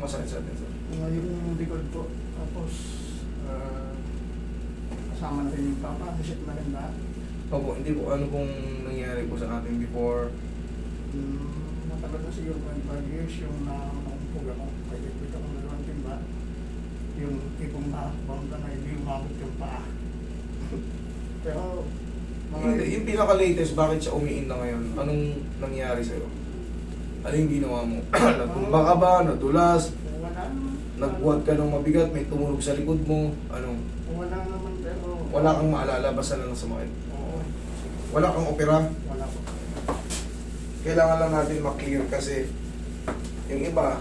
masakit sa atin, sir? Yung likod po. Tapos, kasama na rin yung papa. Reset na rin lahat. Opo, hindi po ano pong nangyari po sa atin before. Matagal na siguro 5 years yung naumpog ako. Kaya dito ako nagawang timba. Yung tipong nakakabang ka na hindi umabot yung paa. Pero, Hindi, yung pinaka-latest, bakit siya umiin na ngayon? Anong nangyari sa'yo? Ano yung ginawa mo? Nagtumba ka ba? Nadulas? wala naman. Nagbuhat ka ng mabigat? May tumunog sa likod mo? Anong? Wala naman pero... Wala kang maalala? Basta na lang sumakit? Oo. Wala kang opera? Wala po. Kailangan lang natin maklear kasi yung iba,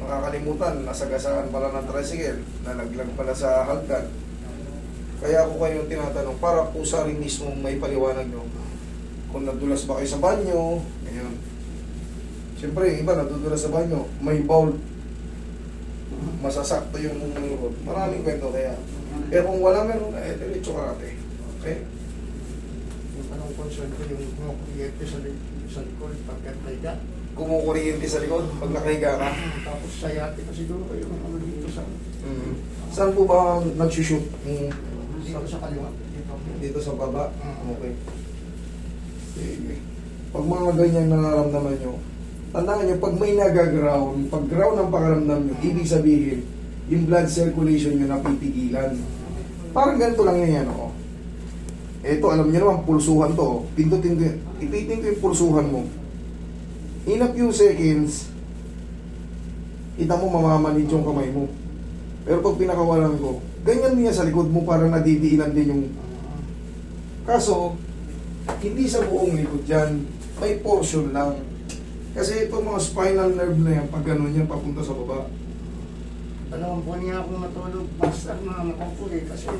nakakalimutan, nasagasaan pala ng tricycle, nalaglag pala sa hagdan. Kaya ako kayong tinatanong, para po sa rin mismo may paliwanag nyo. Kung nadulas ba kayo sa banyo, ngayon. Siyempre, yung iba nadudulas sa banyo, may bowl, masasakto yung loob. Maraming kwento kaya. Pero kung wala meron, diretso karate. Okay? Yung anong concern ko yung kuryente sa likod pagkatlayga. Kumukuryente sa likod pag nakahiga ka. Tapos sayate pa siguro yung ano dito sa... Saan po ba nagsushoot? Dito sa kaliwa. Dito sa baba? Okay. Sige. Pag mga ganyan nararamdaman nyo, tandaan nyo, pag may nagaground, pag ground ang pakaramdam nyo, ibig sabihin, yung blood circulation nyo napipigilan. Parang ganito lang yan, oh. Ito, alam nyo naman, pulsuhan to, oh. Pindutin ko, ipitin ko yung pulsuhan mo. In a few seconds, kita mo mamamanid yung kamay mo. Pero pag pinakawalan ko, ganyan niya sa likod mo para nadidiinan din yung... Kaso, hindi sa buong likod yan, may portion lang. Kasi itong mga spinal nerve na yan, pag gano'n yan, papunta sa baba. 2 buwan niya akong natulog, basta na nakapuli kasi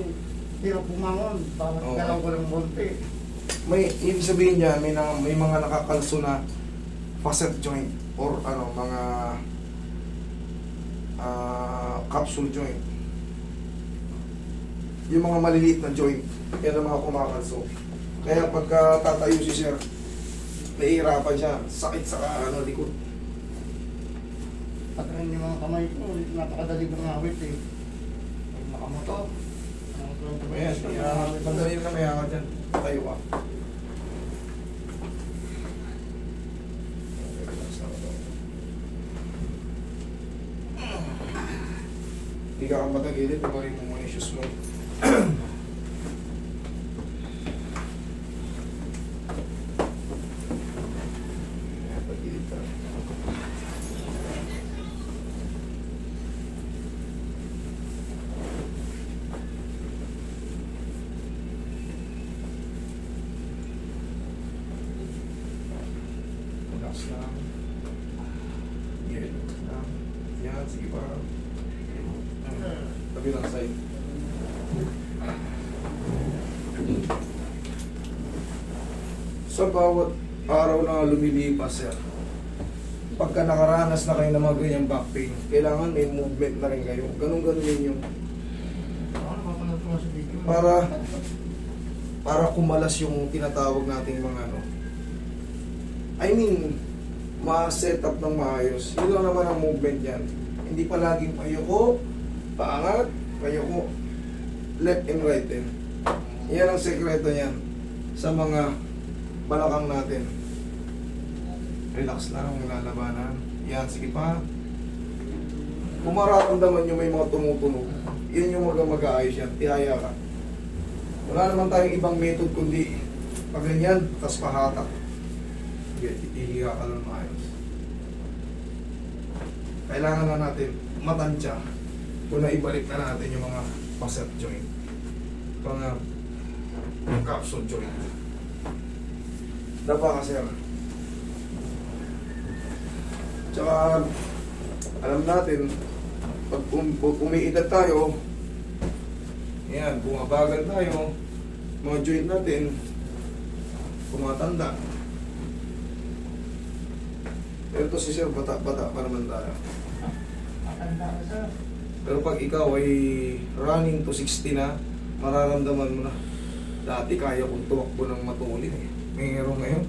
hirap bumangon, bakit Oo. galaw ko ng bonte. May, ibig sabihin niya, may mga nakakalso na facet joint or ano, mga capsule joint. Yung mga maliliit na joint, yan ang mga kumakalso. Kaya pagka tatayo si sir, nahihirapan siya, sakit sa likod. At rin yung mga kamay ko, napakadali ng awit eh. Pag nakamoto, Ayan, madali na may hangat dyan. Tayo ka. Hindi ka matagilid, ibarin mo muna yung shoes mo. Tagilid ka. Relax lang. Relax lang. Yan, sige pa. Kabilang side. Sa bawat araw na lumilipas, sir, pagka nakaranas na kayo ng mga ganyang back pain, kailangan may movement na rin kayo. Ganun-ganun yun yung para kumalas yung tinatawag nating mga ano. I mean, ma-set up ng maayos. Yun lang naman ang movement yan. Hindi palaging payoko, paangat, payoko, left and right din. Yan ang sekreto niyan sa mga balakang natin. Relax lang, lalabanan. Yan, sige pa. Kung mararamdaman nyo may mga tumutunog, yun yung mag-aayos yan. Tihaya ka. Wala naman tayong ibang method kundi pag ganyan, tas pahatak. Sige, ihiga ka lang maayos. Kailangan na natin matansya kung naibalik na natin yung mga facet joint. Mga capsule joint. Dapa ka, sir. Tsaka, alam natin, pag umiidad tayo, yan, bumabagal tayo, mga joint natin, tumatanda. Pero to si sir, bata-bata pa naman tayo. Matanda ka sir. Pero pag ikaw ay running to 60 na, mararamdaman mo na. Dati kaya kong tumakbo ng matulin eh. Ngayon,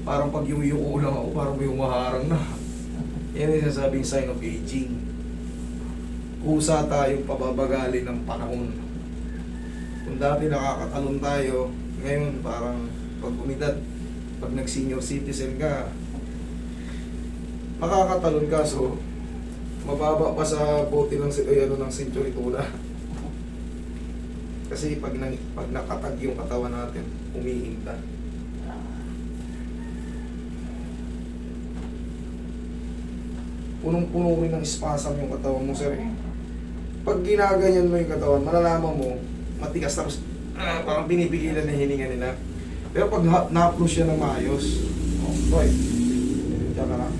parang pag yung lang ako, parang may umaharang na. Yan ang sinasabing sign of aging. Kusa tayong pababagali ng panahon. Kung dati nakakatalon tayo, ngayon parang pag umidad, pag nag-senior citizen ka, makakatalon ka, so mababa pa sa bote ng ng century tula. Kasi pag nakatag yung katawan natin, umiinta. Punong-puno rin ng spasm yung katawan mo, sir. Pag ginaganyan mo yung katawan, malalaman mo, matigas, tapos parang binibigilan na hininga nila. Pero pag na-upload siya ng maayos, right, diyan ka na.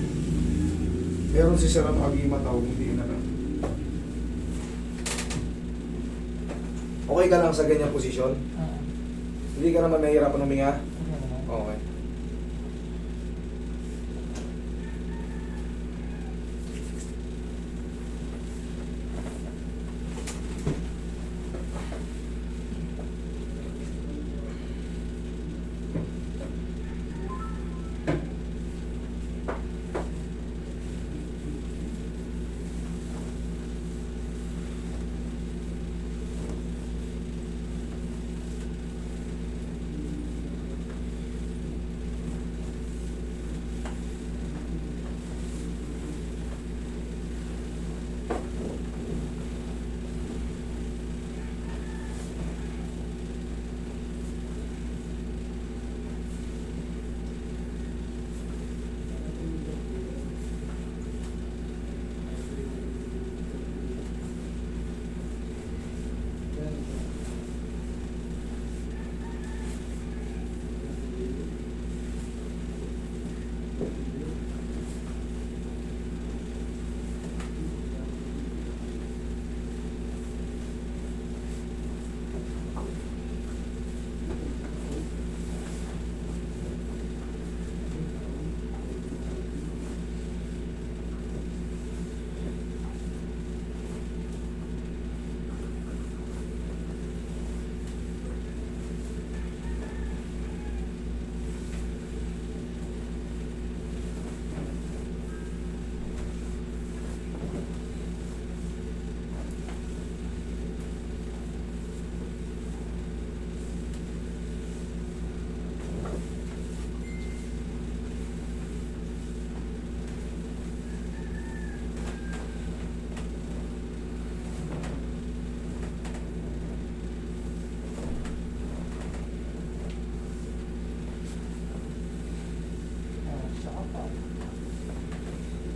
Meron si Sir Agima tawag, hindi na lang. Okay ka lang sa ganyang posisyon? Hindi ka naman nahihirapan huminga? Okay.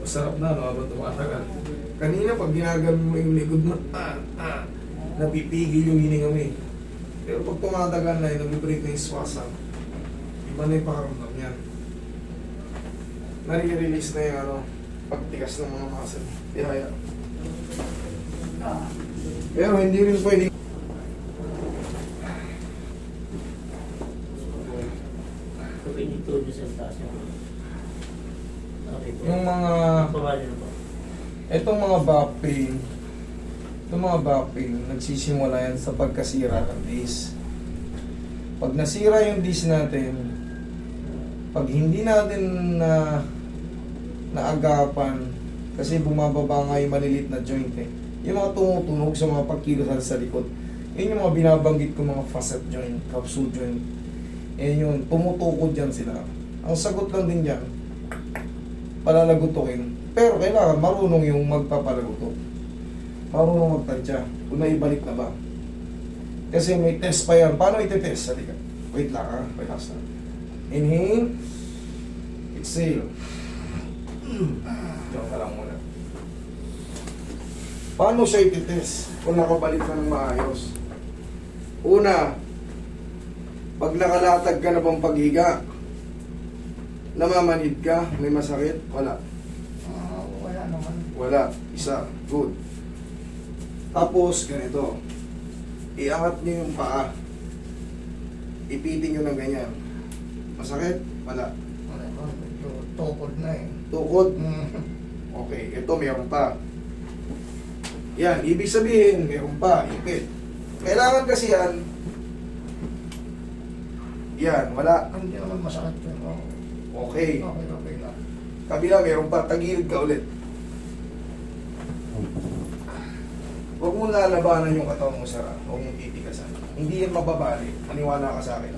Masarap na, no? Habang tumatagal. Kanina, pag ginagano mo yung likod mo, napipigil yung hininga mo eh. Pero pag tumatagal na yun, nag-break na yung swasang, iba na yung pakaramdam yan. Nare-release na yung pagtigas ng mga muscle. Tihaya. Pero hindi rin pwede. Yung mga itong mga back pain, nagsisimula yan sa pagkasira ng disc. Pag nasira yung disc natin, pag hindi natin naagapan, kasi bumababa nga yung malilit na joint eh. Yung mga tumutunog sa mga pagkilos sa likod, yun yung mga binabanggit ko, mga facet joint, capsule joint. Yun, tumutukod dyan sila. Ang sagot lang din dyan, palalagutukin. Pero kailangan marunong yung magpapalagutok. Marunong magtansya. Kung naibalik na ba. Kasi may test pa yan. Paano iti-test? Halika. Wait lang ha. Relax na. Inhale. Exhale. Diyan ka lang muna. Paano siya iti-test? Kung nakabalik na ng maayos. Una, pag nakalatag ka na bang paghiga, namamanhid ka, may masakit? Wala. Wala naman. Wala. Isa. Good. Tapos, ganito. Iangat nyo yung paa. Ipitin nyo ng ganyan. Masakit? Wala. Wala naman. Medyo tukod na eh. Tukod? Okay. Ito, mayroon pa. Yan. Ibig sabihin, mayroon pa. Ipit. Kailangan kasi yan. Yan. Wala. Hindi naman masakit yun. Okay. Okay lang. Kabila, meron pa. Tagilid ka ulit. Huwag mong lalabanan yung katawan mo, sir. Huwag mong titigasan. Hindi yan mababali. Maniwala ka sa akin.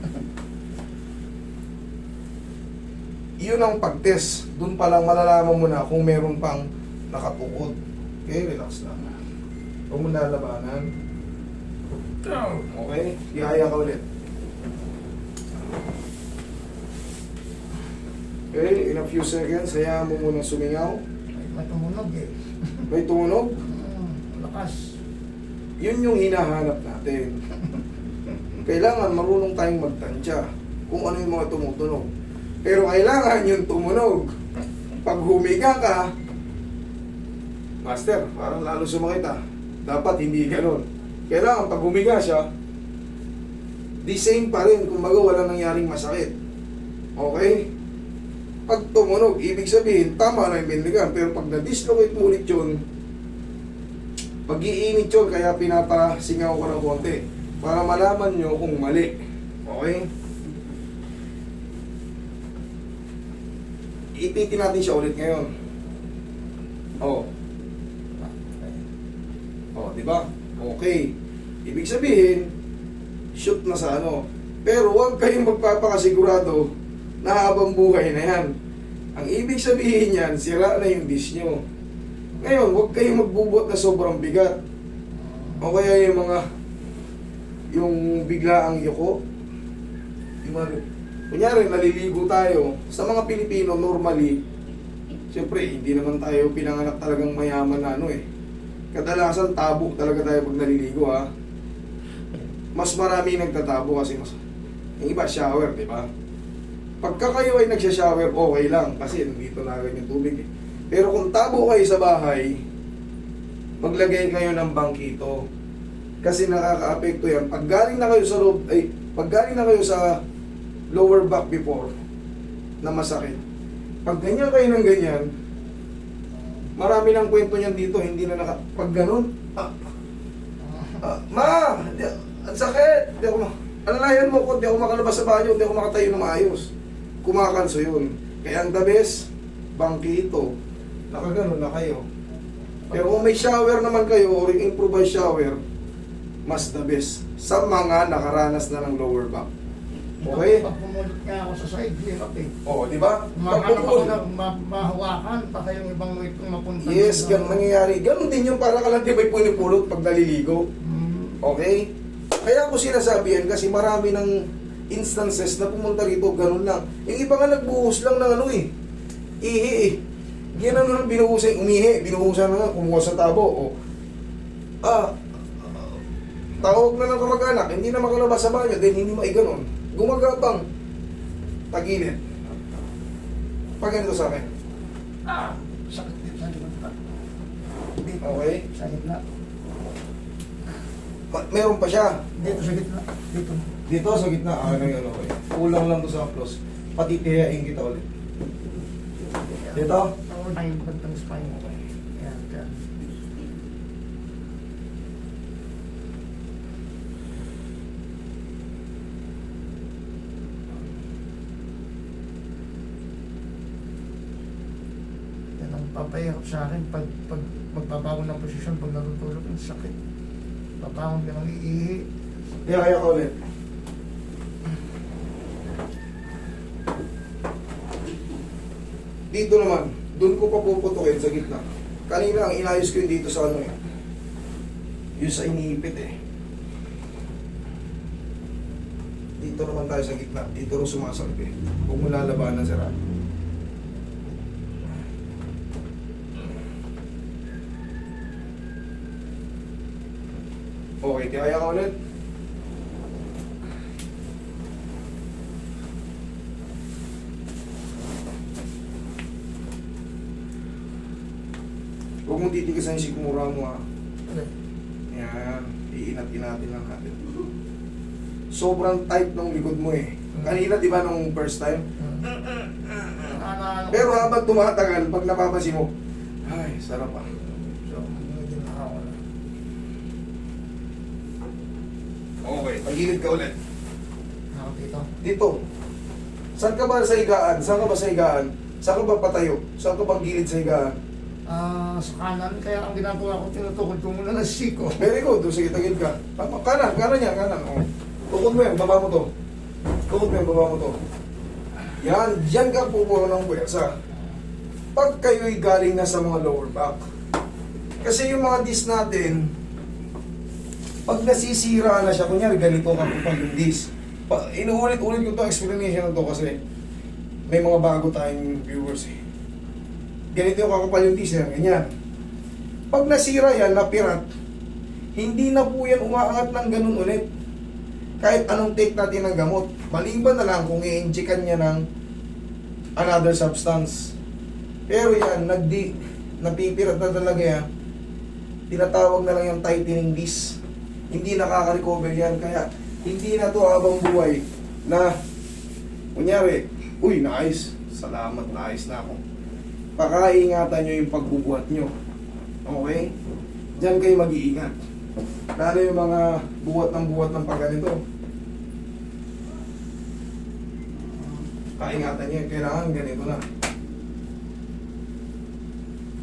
Yun ang pag-test. Doon pa lang malalaman mo na kung meron pang nakatukod. Okay, relax lang. Huwag mong lalabanan. Okay, ihaya ka ulit. Okay, in a few seconds, hayaan mo muna sumingaw. May tumunog eh. May tumunog. Lakas. Yun yung hinahanap natin. Kailangan marunong tayong magtansya kung ano yung mga tumutunog. Pero kailangan yung tumunog. Pag humiga ka, master, parang lalo sumakit ah. Dapat hindi ganun. Kailangan pag humiga siya, the same pa rin, kumbaga walang nangyaring masakit. Okay? Pag tumunog, ibig sabihin, tama na yung binligan. Pero pag na-dislocate mo ulit yun, pag-iinit yun, kaya pinapasingaw ko ng konti. Para malaman nyo kung mali. Okay? Ipitin natin siya ulit ngayon. Oh. Oh, di ba? Okay. Ibig sabihin, shoot na sa ano. Pero huwag kayong magpapakasigurado na habang buhay na yan. Ang ibig sabihin yan, sira na yung dish nyo. Ngayon, huwag kayong magbubot na sobrang bigat. O kaya yung bigla ang yuko. Kunyari, naliligo tayo. Sa mga Pilipino, normally, siyempre, hindi naman tayo pinanganak talagang mayaman na ano eh. Kadalasan, tabo talaga tayo pag naliligo ha. Mas marami nagtatabo kasi yung iba, shower, di ba? Pagka kayo ay nagsha-shower, okay lang. Kasi nandito na agad yung tubig eh. Pero kung tabo kayo sa bahay, maglagay kayo ng bangkito. Kasi nakaka-apekto yan. Pag galing na kayo sa pag galing na kayo sa lower back before na masakit. Pag ganyan kayo ng ganyan, marami ng kwento niyan dito, hindi na pag ganun, ma, ang sakit, hindi ako alalayan mo ko, hindi ako makalabas sa banyo, hindi ako makatayo na maayos. Kumakanso yun. Kaya ang the best, bangkito. Nakaganon na kayo. Pero kung may shower naman kayo or improvised shower, mas the best sa mga nakaranas na ng lower back. Okay? Pag pumulot nga ako sa side, hirap eh. Oo, di ba? Mahanap ako na mahawakan, baka yung ibang weight kong mapunta. Yes, ganun nangyayari. Ganun din yung para ka lang di may punipulot pag naliligo. Okay? Kaya ako sinasabi yan kasi marami ng instances na pumunta rito, ganun lang. Yung iba nga nagbuhos lang ng ano eh. Ihi eh. Yan ano lang binuhusan, umihi, binuhusan na nga, kumuha sa tabo. O. Tawag na ng kamag-anak, hindi na makalabas sa banyo, then hindi maiganon. Gumagapang. Tagilid. Pag ganito sa akin. Sakit dito sa gitna. Dito. Okay. Sa gitna. Meron pa siya. Dito sa gitna. Dito. Dito sa gitna, okay. Kulang lang to sa close. Patitihain kita ulit. Dito? Oo, yung bantang spine mo. Yan, yan. Yan ang papahirap sa akin pag magbabago ng posisyon, pag natutulog, ang sakit. Papangon ka ng iihi. Kaya ka ulit. Dito naman, doon ko pa puputukin sa gitna. Kanina ang inayos ko yun dito sa ano eh. Yun sa iniipit eh. Dito naman tayo sa gitna. Dito rin sumasakit eh. Huwag mo lalabanan sa rami. Okay, kaya ka ulit. Huwag mong titigasan yung sikmura mo ha. Okay. Yan, iinat-inatin lang natin. Sobrang tight ng likod mo eh. Kanina di ba nung first time? Pero habang tumatagal, pag napapansin mo, ay, sarap ah. So, medyo nakawala. Okay, pagilid ka ulit. Ako dito. Dito. Saan ka ba sa higaan? Saan ka ba sa higaan? Saan ka ba patayo? Saan ka bang gilid sa higaan? Sa kanan, kaya ang ginagawa ko, tinutukod ko muna ng siko. Very good. O, sige, tagid ka. Tama. Kanan, kanan yan, kanan. O. Tukod mo yan, baba mo to. Tukod mo yan, baba mo to. Yan, dyan ka pupuro ng puwersa. Pag kayo'y galing na sa mga lower back. Kasi yung mga disc natin, pag nasisira na siya, kunyari ganito ka pag yung disc. Inuulit-ulit ko itong explanation na to kasi may mga bago tayong viewers eh. Ganito yung kakapal yung disc yan, ganyan. Pag nasira yan, napirat, hindi na po yan umaangat ng ganun ulit. Kahit anong take natin ng gamot. Maliban na lang kung i-injectan niya ng another substance. Pero yan, napipirat na talaga yan. Tinatawag na lang yung tightening disc. Hindi nakaka-recover yan. Kaya, hindi na to habang buhay na, kunyari, uy, nice. Salamat, nice na ako. Pakaingatan nyo yung pagbubuhat nyo. Okay? Diyan kayo mag-iingat. Lalo yung mga buhat ng pagganito. Kaingatan nyo, kailangan ganito na.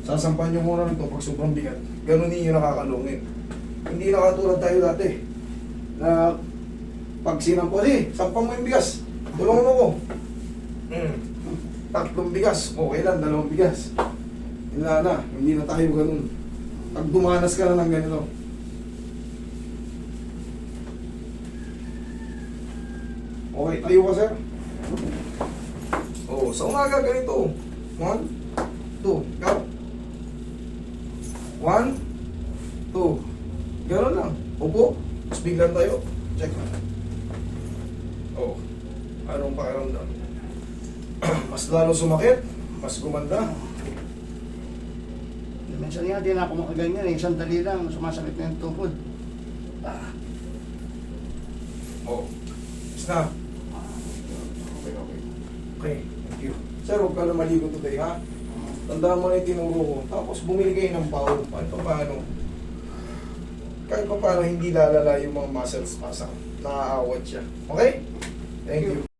Sasampan nyo muna nito pag sobrang bigat. Ganun ninyo nakakalungin. Hindi nakatulad tayo dati. Na pag sinampo, sampang mo yung bigas. Tulungan mo ko. 3 bigas, okay lang, 2 bigas. Hindi na tayo ganun. Pag dumanas ka na ng ganito. Okay, tayo ka sir. Oh, sa umaga ganito. 1, 2, go. 1, 2. Ganun lang. Upo, tapos biglan tayo. Check na. Oh, anong pakiramdam? Mas lalo sumakit, mas gumanda. Minsan nga, di na ako makaganyan eh. Sandali lang, sumasakit na yung tukod. Oh, is na. Okay, okay. Okay, thank you. Sir, huwag ka na maligo today, ha? Tandaan mo na yung tinuro ko. Tapos bumili kayo ng pao. Kahit pa paano hindi lalala yung mga muscles pasang. Naaawat siya. Okay? Thank you.